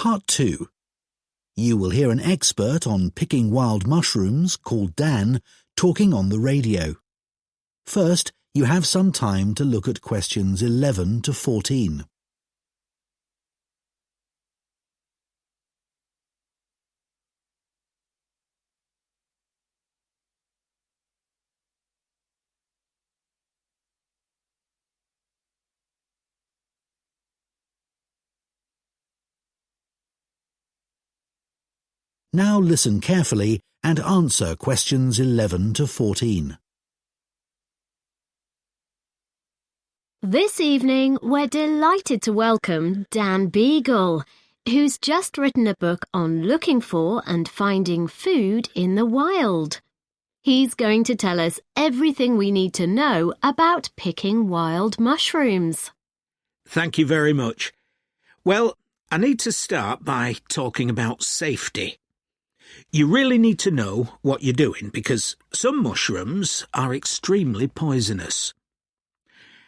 Part 2. You will hear an expert on picking wild mushrooms called Dan talking on the radio. First, you have some time to look at questions 11 to 14. Now listen carefully and answer questions 11 to 14. This evening, we're delighted to welcome Dan Beagle, who's just written a book on looking for and finding food in the wild. He's going to tell us everything we need to know about picking wild mushrooms. Thank you very much. Well, I need to start by talking about safety. You really need to know what you're doing because some mushrooms are extremely poisonous.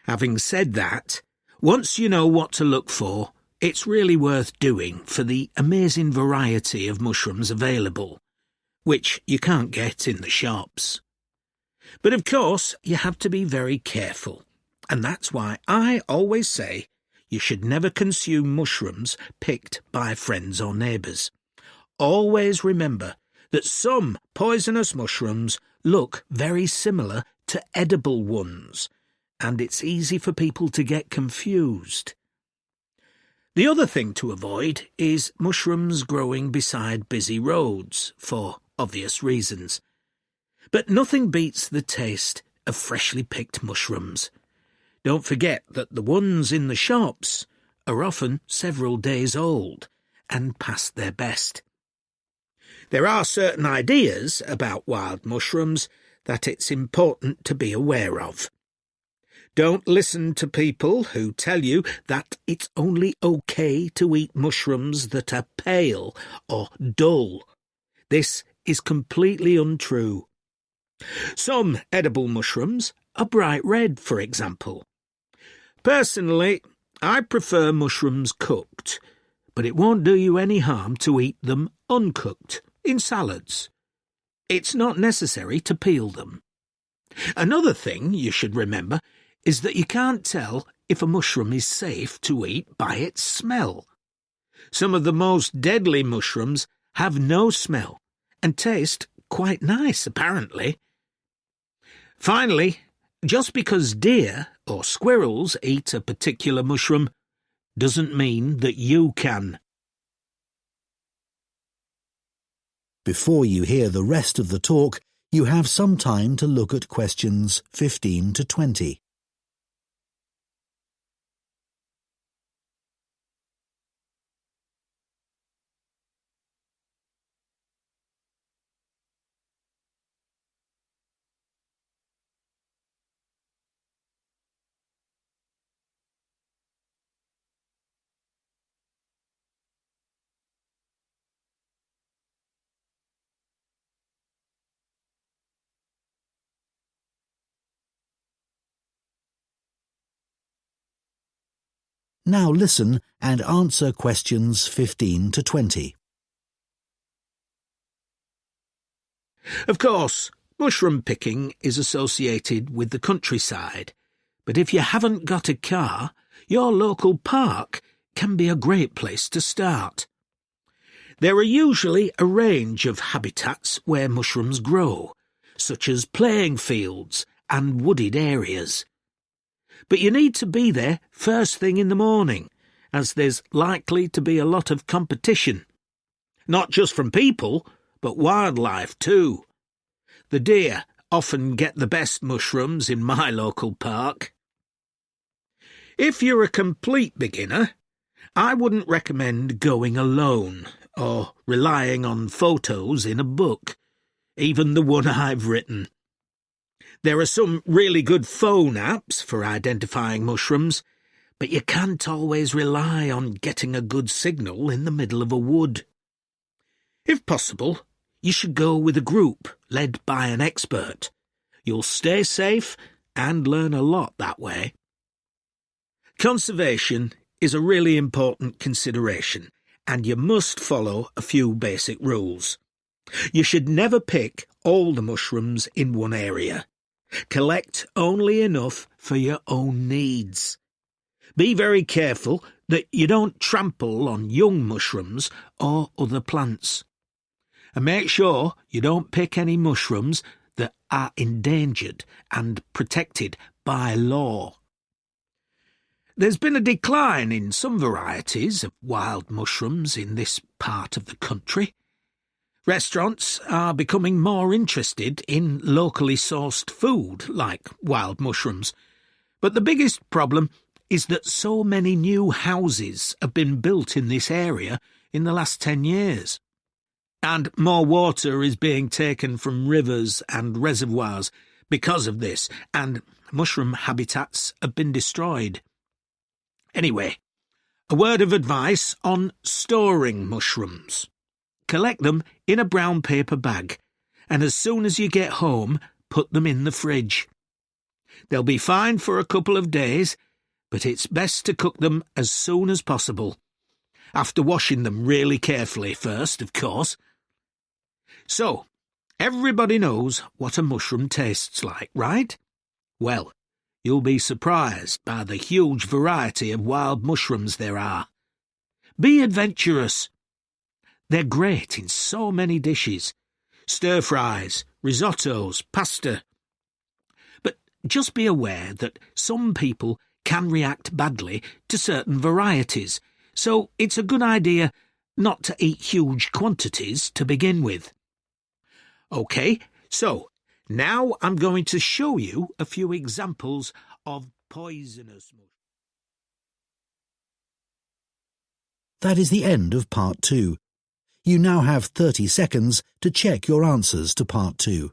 Having said that, once you know what to look for, it's really worth doing for the amazing variety of mushrooms available, which you can't get in the shops. But of course, you have to be very careful, and that's why I always say you should never consume mushrooms picked by friends or neighbours. Always remember that some poisonous mushrooms look very similar to edible ones, and it's easy for people to get confused. The other thing to avoid is mushrooms growing beside busy roads, for obvious reasons. But nothing beats the taste of freshly picked mushrooms. Don't forget that the ones in the shops are often several days old and past their best. There are certain ideas about wild mushrooms that it's important to be aware of. Don't listen to people who tell you that it's only okay to eat mushrooms that are pale or dull. This is completely untrue. Some edible mushrooms are bright red, for example. Personally, I prefer mushrooms cooked, but it won't do you any harm to eat them uncooked in salads. It's not necessary to peel them. Another thing you should remember is that you can't tell if a mushroom is safe to eat by its smell. Some of the most deadly mushrooms have no smell and taste quite nice, apparently. Finally, just because deer or squirrels eat a particular mushroom doesn't mean that you can. Before you hear the rest of the talk, you have some time to look at questions 15 to 20. Now listen and answer questions 15 to 20. Of course, mushroom picking is associated with the countryside, but if you haven't got a car, your local park can be a great place to start. There are usually a range of habitats where mushrooms grow, such as playing fields and wooded areas. But you need to be there first thing in the morning, as there's likely to be a lot of competition. Not just from people, but wildlife too. The deer often get the best mushrooms in my local park. If you're a complete beginner, I wouldn't recommend going alone or relying on photos in a book, even the one I've written. There are some really good phone apps for identifying mushrooms, but you can't always rely on getting a good signal in the middle of a wood. If possible, you should go with a group led by an expert. You'll stay safe and learn a lot that way. Conservation is a really important consideration, and you must follow a few basic rules. You should never pick all the mushrooms in one area. Collect only enough for your own needs. Be very careful that you don't trample on young mushrooms or other plants. And make sure you don't pick any mushrooms that are endangered and protected by law. There's been a decline in some varieties of wild mushrooms in this part of the country. Restaurants are becoming more interested in locally sourced food like wild mushrooms, but the biggest problem is that so many new houses have been built in this area in the last 10 years. And more water is being taken from rivers and reservoirs because of this, and mushroom habitats have been destroyed. Anyway, a word of advice on storing mushrooms. Collect them in a brown paper bag, and as soon as you get home, put them in the fridge. They'll be fine for a couple of days, but it's best to cook them as soon as possible. After washing them really carefully first, of course. So, everybody knows what a mushroom tastes like, right? Well, you'll be surprised by the huge variety of wild mushrooms there are. Be adventurous. They're great in so many dishes. Stir-fries, risottos, pasta. But just be aware that some people can react badly to certain varieties, so it's a good idea not to eat huge quantities to begin with. OK, so now I'm going to show you a few examples of poisonous mushrooms. That is the end of Part 2. You now have 30 seconds to check your answers to Part 2.